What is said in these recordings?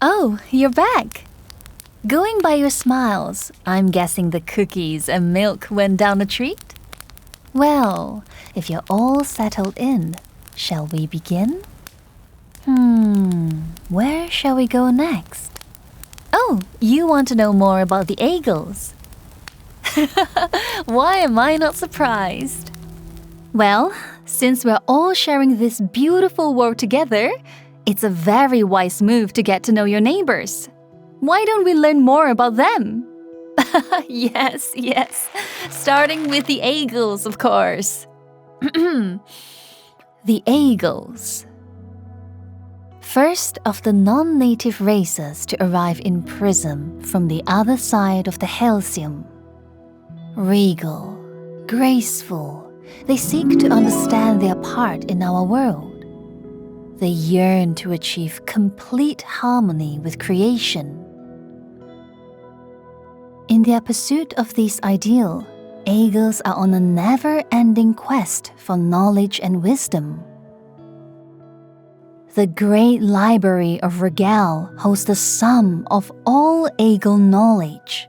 Oh, you're back. Going by your smiles, I'm guessing the cookies and milk went down a treat? Well, if you're all settled in, shall we begin? Where shall we go next? Oh, you want to know more about the eagles? Why am I not surprised? Well, since we're all sharing this beautiful world together, it's a very wise move to get to know your neighbors. Why don't we learn more about them? Yes. Starting with the eagles, of course. The eagles. First of the non-native races to arrive in Prism from the other side of the Halcyon. Regal, graceful, they seek to understand their part in our world. They yearn to achieve complete harmony with creation. In their pursuit of this ideal, eagles are on a never-ending quest for knowledge and wisdom. The great library of Regal holds the sum of all eagle knowledge.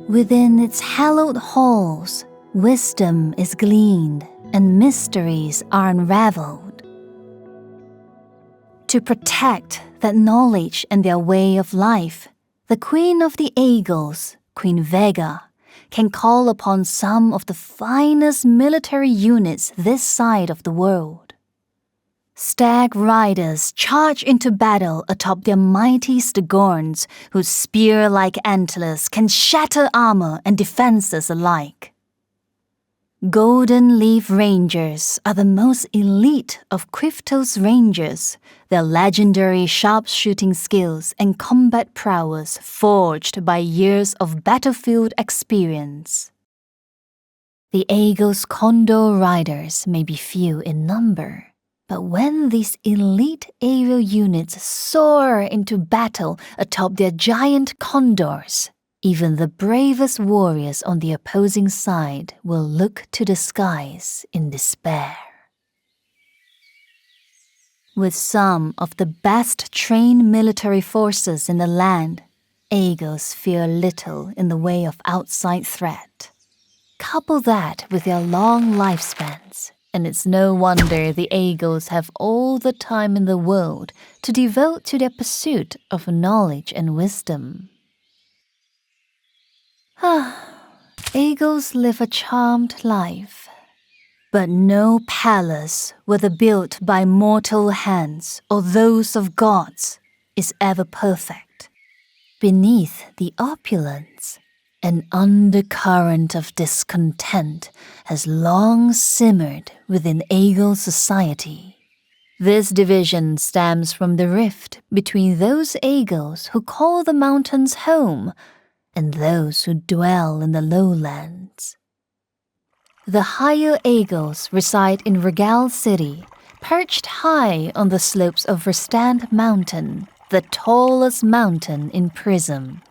Within its hallowed halls, wisdom is gleaned and mysteries are unraveled. To protect that knowledge and their way of life, the Queen of the Eagles, Queen Vega, can call upon some of the finest military units this side of the world. Stag riders charge into battle atop their mighty stegorns, whose spear-like antlers can shatter armor and defenses alike. Golden Leaf Rangers are the most elite of Quiftos Rangers, their legendary sharpshooting skills and combat prowess forged by years of battlefield experience. The Eagle's Condor Riders may be few in number, but when these elite aerial units soar into battle atop their giant condors, even the bravest warriors on the opposing side will look to the skies in despair. With some of the best trained military forces in the land, eagles fear little in the way of outside threat. Couple that with their long lifespans, and it's no wonder the eagles have all the time in the world to devote to their pursuit of knowledge and wisdom. Eagles live a charmed life, but no palace, whether built by mortal hands or those of gods, is ever perfect. Beneath the opulence, an undercurrent of discontent has long simmered within eagle society. This division stems from the rift between those eagles who call the mountains home and those who dwell in the lowlands. The higher eagles reside in Regal City, perched high on the slopes of Verstand Mountain, the tallest mountain in Prism.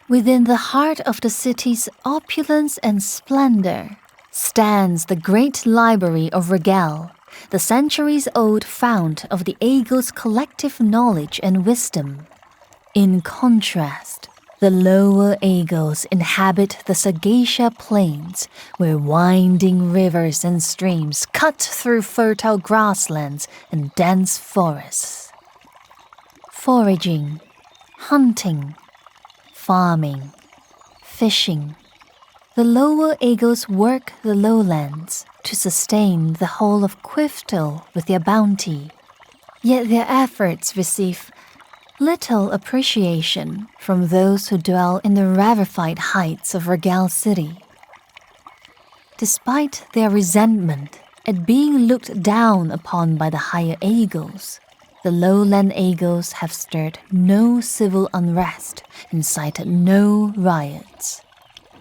Within the heart of the city's opulence and splendor stands the great library of Regal, the centuries-old fount of the eagles' collective knowledge and wisdom. In contrast, the lower eagles inhabit the Sagacia Plains, where winding rivers and streams cut through fertile grasslands and dense forests. Foraging, hunting, farming, fishing, the lower eagles work the lowlands to sustain the whole of Quifto with their bounty. Yet their efforts receive little appreciation from those who dwell in the rarefied heights of Regal City. Despite their resentment at being looked down upon by the higher eagles, the lowland eagles have stirred no civil unrest, incited no riots.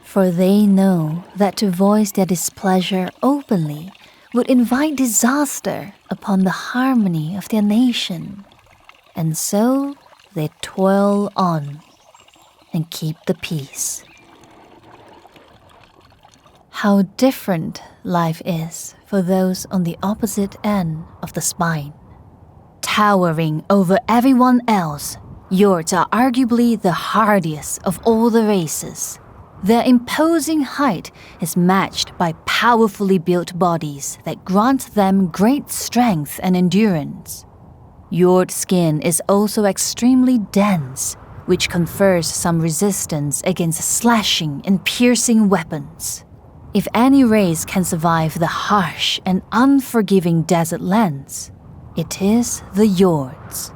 For they know that to voice their displeasure openly would invite disaster upon the harmony of their nation. And so they toil on and keep the peace. How different life is for those on the opposite end of the spine. Towering over everyone else, Yords are arguably the hardiest of all the races. Their imposing height is matched by powerfully built bodies that grant them great strength and endurance. Yord skin is also extremely dense, which confers some resistance against slashing and piercing weapons. If any race can survive the harsh and unforgiving desert lands, it is the Yords.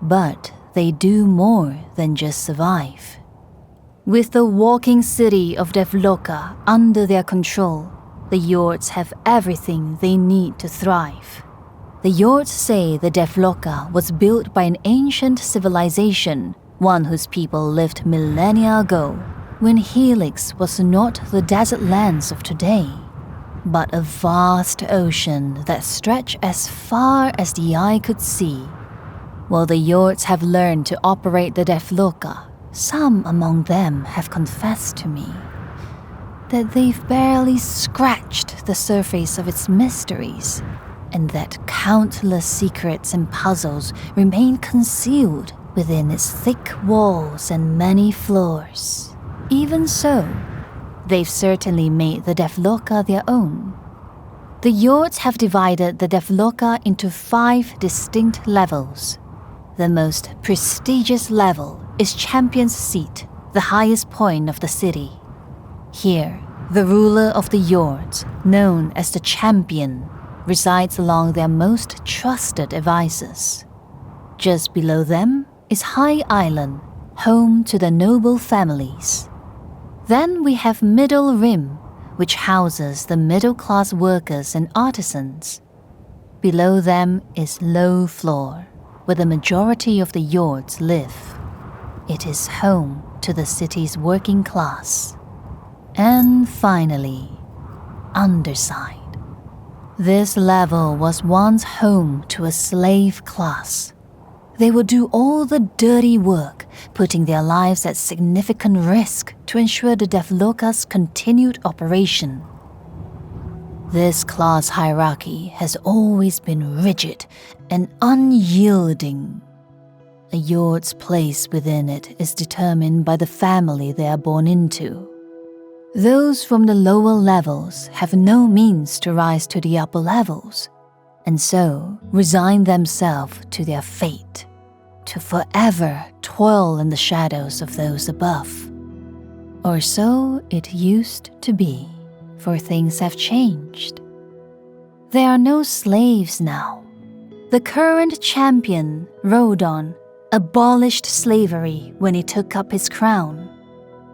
But they do more than just survive. With the walking city of Devloka under their control, the Yords have everything they need to thrive. The Yords say the Devloka was built by an ancient civilization, one whose people lived millennia ago, when Helix was not the desert lands of today, but a vast ocean that stretched as far as the eye could see. While the Yords have learned to operate the Devloka, some among them have confessed to me that they've barely scratched the surface of its mysteries, and that countless secrets and puzzles remain concealed within its thick walls and many floors. Even so, they've certainly made the Devloka their own. The Yords have divided the Devloka into 5 distinct levels. The most prestigious level is Champion's Seat, the highest point of the city. Here, the ruler of the Yords, known as the Champion, resides along their most trusted advisors. Just below them is High Island, home to the noble families. Then we have Middle Rim, which houses the middle-class workers and artisans. Below them is Low Floor, where the majority of the Yords live. It is home to the city's working class. And finally, Underside. This level was once home to a slave class. They would do all the dirty work, putting their lives at significant risk to ensure the Devloka's continued operation. This class hierarchy has always been rigid and unyielding. A Yord's place within it is determined by the family they are born into. Those from the lower levels have no means to rise to the upper levels, and so resign themselves to their fate, to forever toil in the shadows of those above. Or so it used to be, for things have changed. There are no slaves now. The current champion, Rodon, abolished slavery when he took up his crown.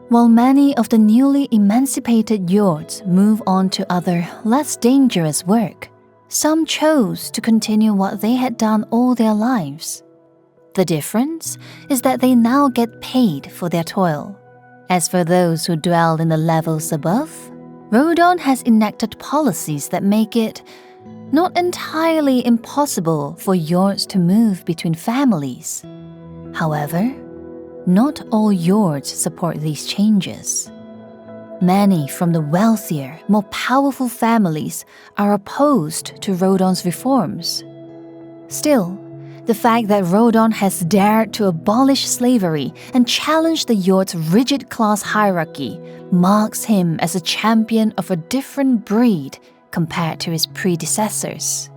While many of the newly emancipated Yords move on to other, less dangerous work, some chose to continue what they had done all their lives. The difference is that they now get paid for their toil. As for those who dwell in the levels above, Rodon has enacted policies that make it not entirely impossible for Yords to move between families. However, not all Yords support these changes. Many from the wealthier, more powerful families are opposed to Rodon's reforms. Still, the fact that Rodon has dared to abolish slavery and challenge the Yord's rigid class hierarchy marks him as a champion of a different breed compared to his predecessors.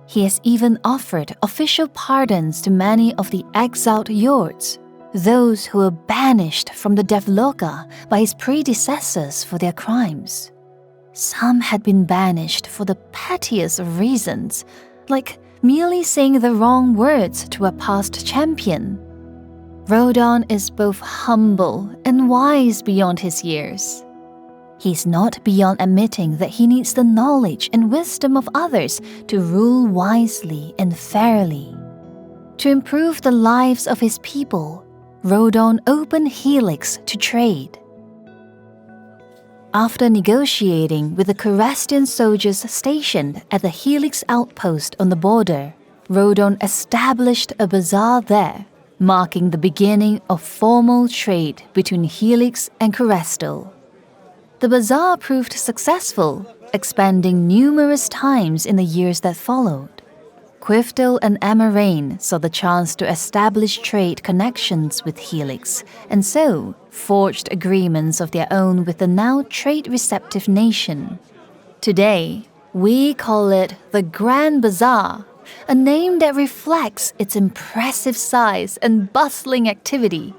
He has even offered official pardons to many of the exiled Yords, those who were banished from the Devloka by his predecessors for their crimes. Some had been banished for the pettiest of reasons, like merely saying the wrong words to a past champion. Rodon is both humble and wise beyond his years. He's not beyond admitting that he needs the knowledge and wisdom of others to rule wisely and fairly. To improve the lives of his people, Rodon opened Helix to trade. After negotiating with the Kerestian soldiers stationed at the Helix outpost on the border, Rodon established a bazaar there, marking the beginning of formal trade between Helix and Kerestal. The bazaar proved successful, expanding numerous times in the years that followed. Quifdale and Amarain saw the chance to establish trade connections with Helix, and so forged agreements of their own with the now trade-receptive nation. Today, we call it the Grand Bazaar, a name that reflects its impressive size and bustling activity.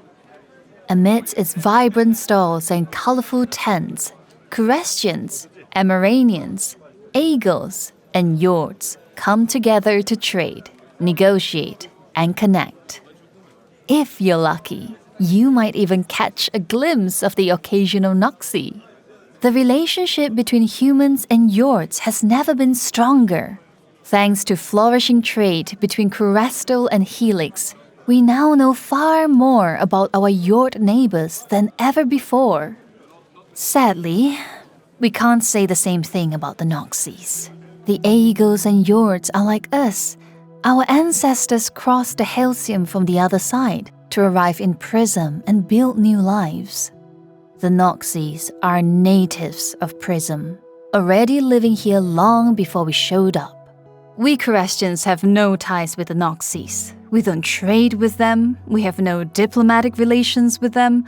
Amidst its vibrant stalls and colorful tents, Kurestians, Amaranians, Eagles, and Yords come together to trade, negotiate, and connect. If you're lucky, you might even catch a glimpse of the occasional Noxie. The relationship between humans and Yords has never been stronger. Thanks to flourishing trade between Kurestol and Helix, we now know far more about our Yord neighbors than ever before. Sadly, we can't say the same thing about the Noxies. The Eagles and Yords are like us. Our ancestors crossed the Halcyon from the other side to arrive in Prism and build new lives. The Noxies are natives of Prism, already living here long before we showed up. We Kurestians have no ties with the Noxies. We don't trade with them. We have no diplomatic relations with them.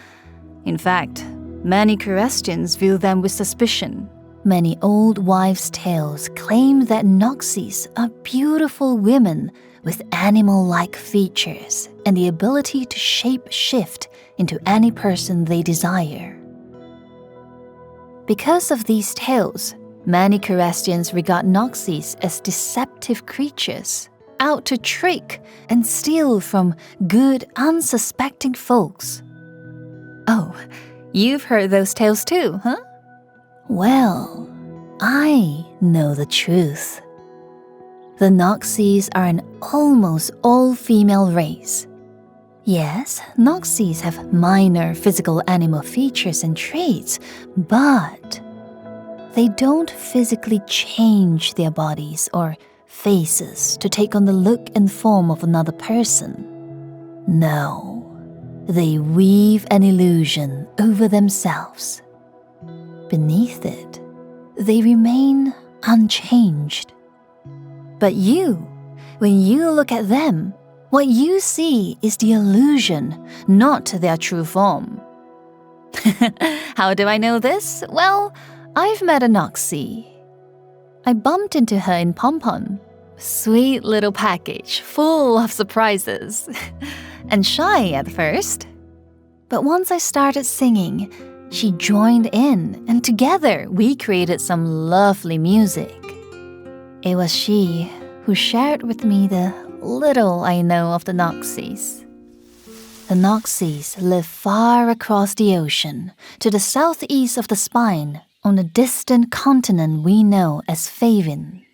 In fact, many Kurestians view them with suspicion. Many old wives' tales claim that Noxies are beautiful women with animal-like features and the ability to shape-shift into any person they desire. Because of these tales, many Kurestians regard Noxies as deceptive creatures, out to trick and steal from good, unsuspecting folks. Oh, you've heard those tales too, huh? Well, I know the truth. The Noxies are an almost all-female race. Yes, Noxies have minor physical animal features and traits, but they don't physically change their bodies or faces to take on the look and form of another person. No, they weave an illusion over themselves. Beneath it, they remain unchanged. But you, when you look at them, what you see is the illusion, not their true form. How do I know this? Well, I've met a Noxie. I bumped into her in Pompon. Sweet little package, full of surprises. And shy at first. But once I started singing, she joined in, and together we created some lovely music. It was she who shared with me the little I know of the Noxies. The Noxies live far across the ocean, to the southeast of the Spine, on a distant continent we know as Favin.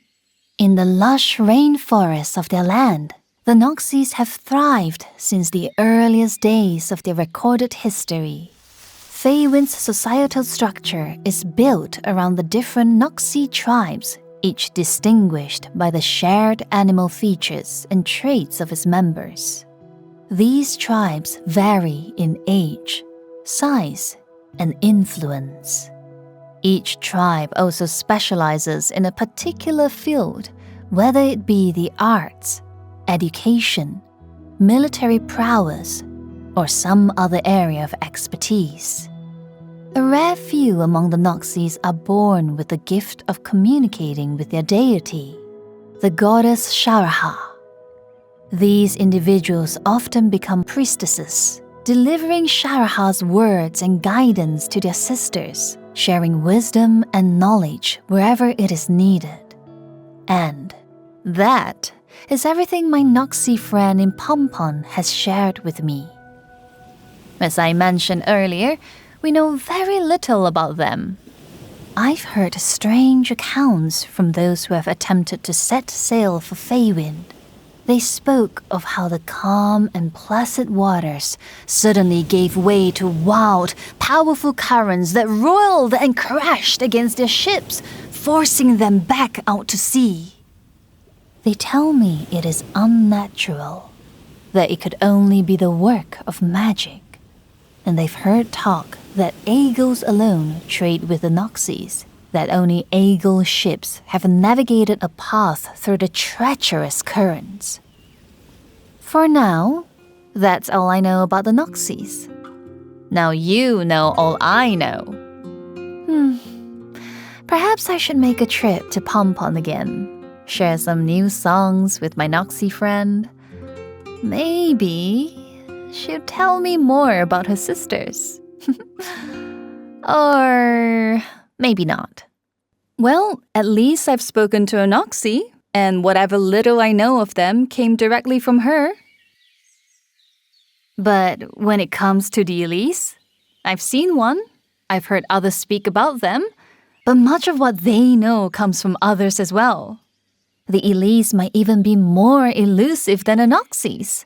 In the lush rainforests of their land, the Noxies have thrived since the earliest days of their recorded history. Faywin's societal structure is built around the different Noxie tribes, each distinguished by the shared animal features and traits of its members. These tribes vary in age, size, and influence. Each tribe also specializes in a particular field, whether it be the arts, education, military prowess, or some other area of expertise. A rare few among the Noxies are born with the gift of communicating with their deity, the goddess Sharaha. These individuals often become priestesses, delivering Sharaha's words and guidance to their sisters, sharing wisdom and knowledge wherever it is needed. And that is everything my Noxie friend in Pompon has shared with me. As I mentioned earlier, we know very little about them. I've heard strange accounts from those who have attempted to set sail for Feywind. They spoke of how the calm and placid waters suddenly gave way to wild, powerful currents that roiled and crashed against their ships, forcing them back out to sea. They tell me it is unnatural, that it could only be the work of magic. And they've heard talk that Eagles alone trade with the Noxies, that only Eagle ships have navigated a path through the treacherous currents. For now, that's all I know about the Noxys. Now you know all I know. Perhaps I should make a trip to Pompon again. Share some new songs with my Noxy friend. Maybe she'll tell me more about her sisters. Or maybe not. Well, at least I've spoken to a Noxy, and whatever little I know of them came directly from her. But when it comes to the Elise, I've seen one, I've heard others speak about them, but much of what they know comes from others as well. The Elise might even be more elusive than the Noxys.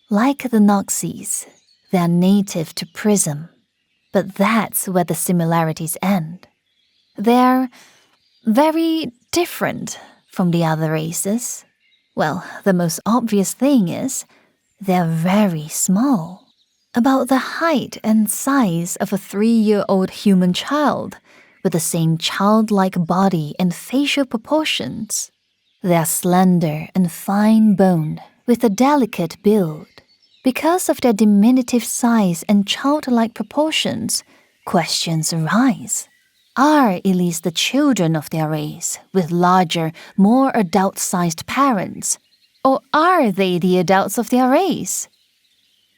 Like the Noxys, they are native to Prism, but that's where the similarities end. They're very different from the other races. Well, the most obvious thing is they're very small, about the height and size of a 3-year-old human child, with the same childlike body and facial proportions. They are slender and fine-boned, with a delicate build. Because of their diminutive size and childlike proportions, questions arise. Are Elise the children of their race, with larger, more adult-sized parents? Or are they the adults of their race?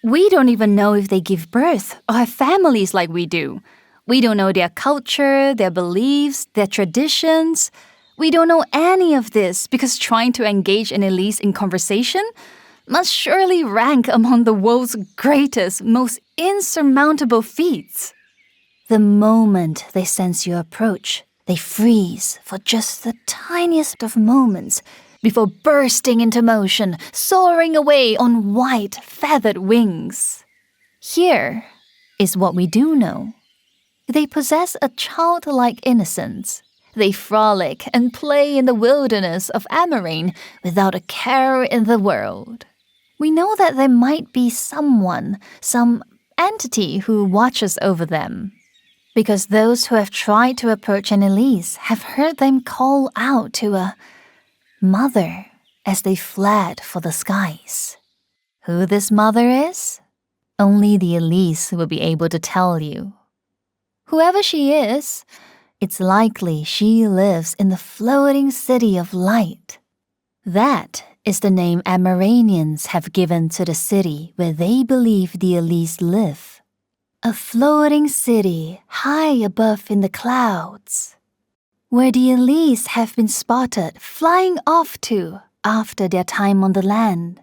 We don't even know if they give birth or have families like we do. We don't know their culture, their beliefs, their traditions. We don't know any of this because trying to engage an Elise in conversation must surely rank among the world's greatest, most insurmountable feats. The moment they sense your approach, they freeze for just the tiniest of moments before bursting into motion, soaring away on white, feathered wings. Here is what we do know. They possess a childlike innocence. They frolic and play in the wilderness of Amarane without a care in the world. We know that there might be someone, some entity who watches over them, because those who have tried to approach an Elise have heard them call out to a mother as they fled for the skies. Who this mother is? Only the Elise will be able to tell you. Whoever she is, it's likely she lives in the floating city of light. That is the name Amaranians have given to the city where they believe the Elise live. A floating city high above in the clouds, where the Elise have been spotted flying off to after their time on the land.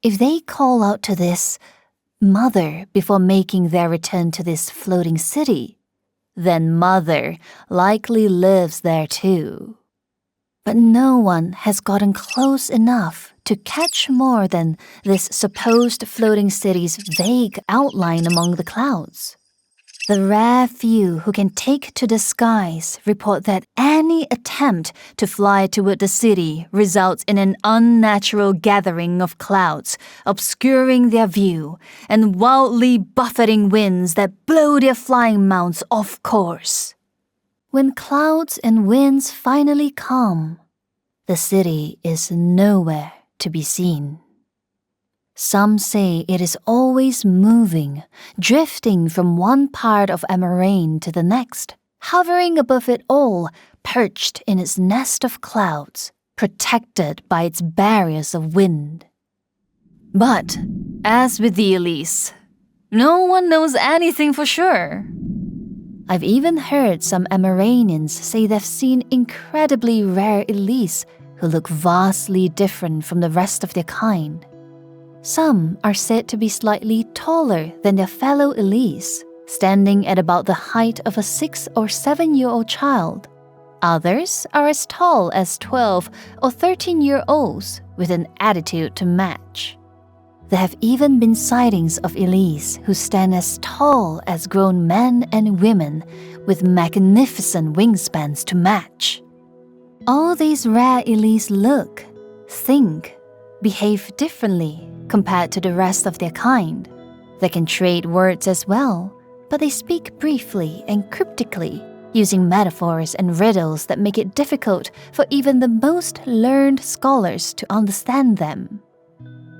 If they call out to this mother before making their return to this floating city, then mother likely lives there too. But no one has gotten close enough to catch more than this supposed floating city's vague outline among the clouds. The rare few who can take to the skies report that any attempt to fly toward the city results in an unnatural gathering of clouds, obscuring their view, and wildly buffeting winds that blow their flying mounts off course. When clouds and winds finally calm, the city is nowhere to be seen. Some say it is always moving, drifting from one part of Amarane to the next, hovering above it all, perched in its nest of clouds, protected by its barriers of wind. But, as with the Elise, no one knows anything for sure. I've even heard some Amaranians say they've seen incredibly rare Elise who look vastly different from the rest of their kind. Some are said to be slightly taller than their fellow Elise, standing at about the height of a 6 or 7-year-old child. Others are as tall as 12 or 13-year-olds with an attitude to match. There have even been sightings of Elise who stand as tall as grown men and women with magnificent wingspans to match. All these rare Elise look, think, behave differently compared to the rest of their kind. They can trade words as well, but they speak briefly and cryptically, using metaphors and riddles that make it difficult for even the most learned scholars to understand them.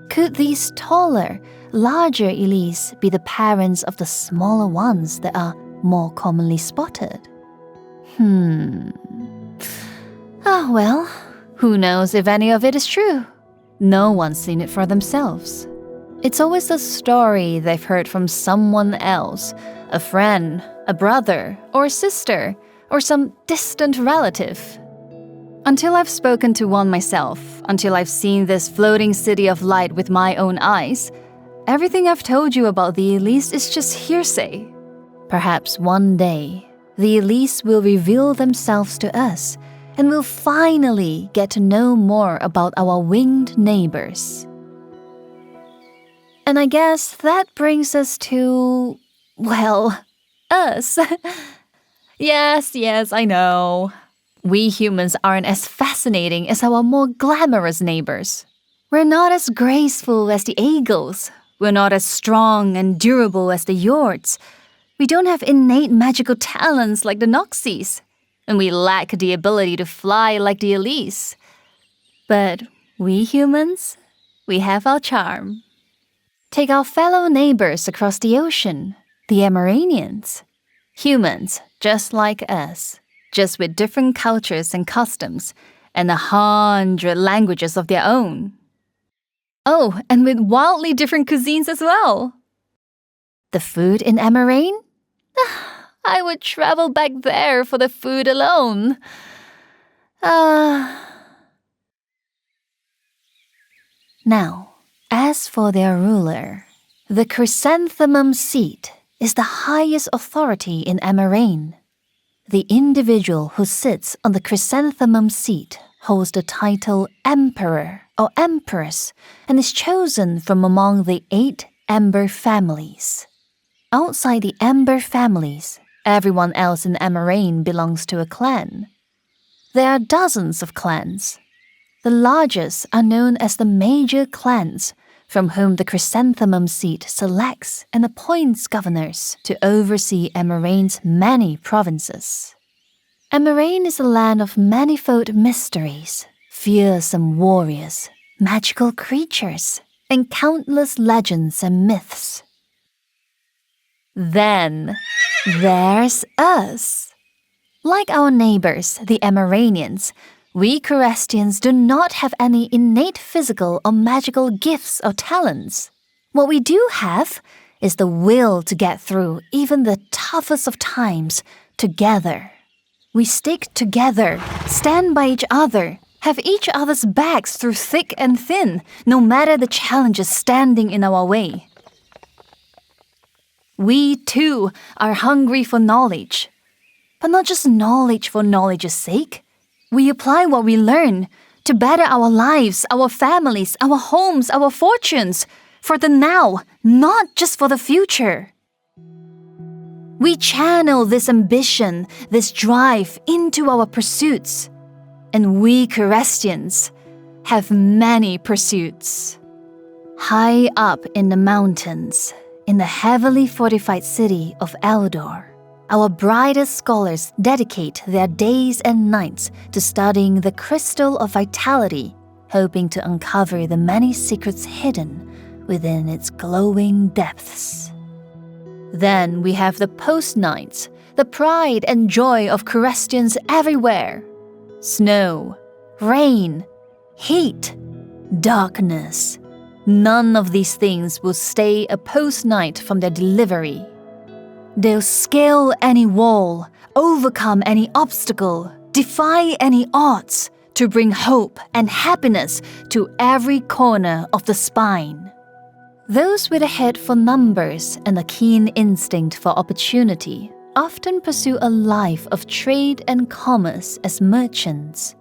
Could these taller, larger Elise be the parents of the smaller ones that are more commonly spotted? Well, who knows if any of it is true? No one's seen it for themselves. It's always a story they've heard from someone else, a friend, a brother, or a sister, or some distant relative. Until I've spoken to one myself, until I've seen this floating city of light with my own eyes, everything I've told you about the Elise is just hearsay. Perhaps one day, the Elise will reveal themselves to us, and we'll finally get to know more about our winged neighbors. And I guess that brings us to, well, us. Yes, I know. We humans aren't as fascinating as our more glamorous neighbors. We're not as graceful as the eagles. We're not as strong and durable as the Yords. We don't have innate magical talents like the Noxies. And we lack the ability to fly like the Elise. But we humans, we have our charm. Take our fellow neighbors across the ocean, the Ameranians. Humans just like us, just with different cultures and customs, and 100 languages of their own. Oh, and with wildly different cuisines as well. The food in Amarane? I would travel back there for the food alone. Now, as for their ruler, the chrysanthemum seat is the highest authority in Amarane. The individual who sits on the chrysanthemum seat holds the title Emperor or Empress and is chosen from among the 8 Ember families. Outside the Ember families, everyone else in Amarane belongs to a clan. There are dozens of clans. The largest are known as the major clans, from whom the chrysanthemum seat selects and appoints governors to oversee Amarane's many provinces. Amarane is a land of manifold mysteries, fearsome warriors, magical creatures, and countless legends and myths. Then, there's us. Like our neighbors, the Amaranians, we Curastians do not have any innate physical or magical gifts or talents. What we do have is the will to get through even the toughest of times together. We stick together, stand by each other, have each other's backs through thick and thin, no matter the challenges standing in our way. We, too, are hungry for knowledge. But not just knowledge for knowledge's sake. We apply what we learn to better our lives, our families, our homes, our fortunes, for the now, not just for the future. We channel this ambition, this drive into our pursuits. And we Curastians have many pursuits. High up in the mountains, in the heavily fortified city of Eldor, our brightest scholars dedicate their days and nights to studying the Crystal of Vitality, hoping to uncover the many secrets hidden within its glowing depths. Then we have the post-nights, the pride and joy of Curastians everywhere. Snow, rain, heat, darkness. None of these things will stay a post-night from their delivery. They'll scale any wall, overcome any obstacle, defy any odds to bring hope and happiness to every corner of the spine. Those with a head for numbers and a keen instinct for opportunity often pursue a life of trade and commerce as merchants.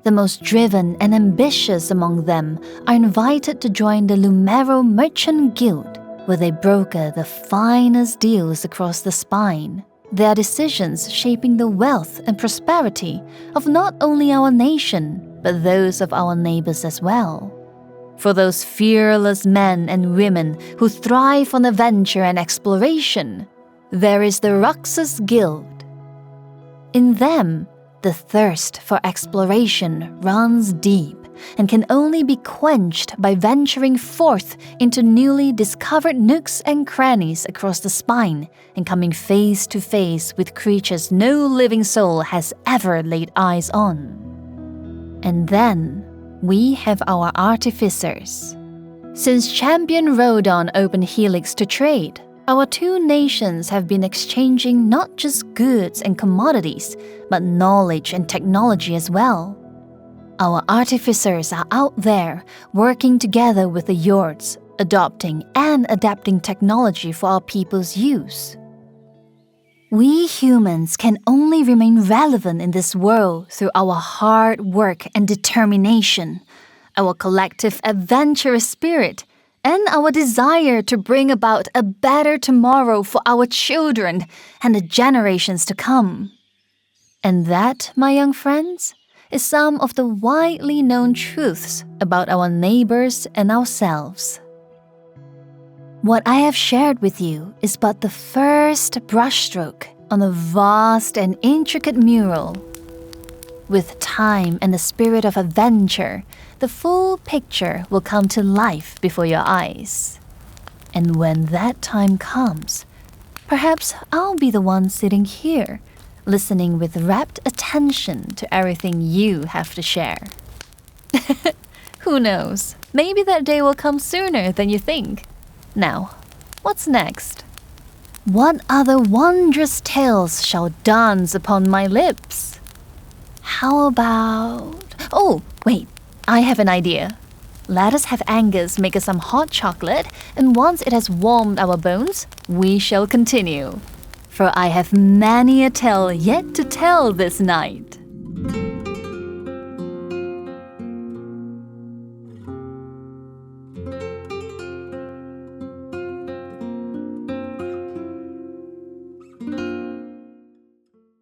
The most driven and ambitious among them are invited to join the Lumero Merchant Guild, where they broker the finest deals across the spine, their decisions shaping the wealth and prosperity of not only our nation, but those of our neighbors as well. For those fearless men and women who thrive on adventure and exploration, there is the Roxas Guild. In them, the thirst for exploration runs deep and can only be quenched by venturing forth into newly discovered nooks and crannies across the spine and coming face to face with creatures no living soul has ever laid eyes on. And then, we have our artificers. Since Champion Rodon opened Helix to trade, our two nations have been exchanging not just goods and commodities, but knowledge and technology as well. Our artificers are out there working together with the Yords, adopting and adapting technology for our people's use. We humans can only remain relevant in this world through our hard work and determination, our collective adventurous spirit, and our desire to bring about a better tomorrow for our children and the generations to come. And that, my young friends, is some of the widely known truths about our neighbors and ourselves. What I have shared with you is but the first brushstroke on a vast and intricate mural. With time and the spirit of adventure, the full picture will come to life before your eyes. And when that time comes, perhaps I'll be the one sitting here, listening with rapt attention to everything you have to share. Who knows? Maybe that day will come sooner than you think. Now, what's next? What other wondrous tales shall dance upon my lips? How about... Oh, wait, I have an idea. Let us have Angus make us some hot chocolate, and once it has warmed our bones, we shall continue. For I have many a tale yet to tell this night.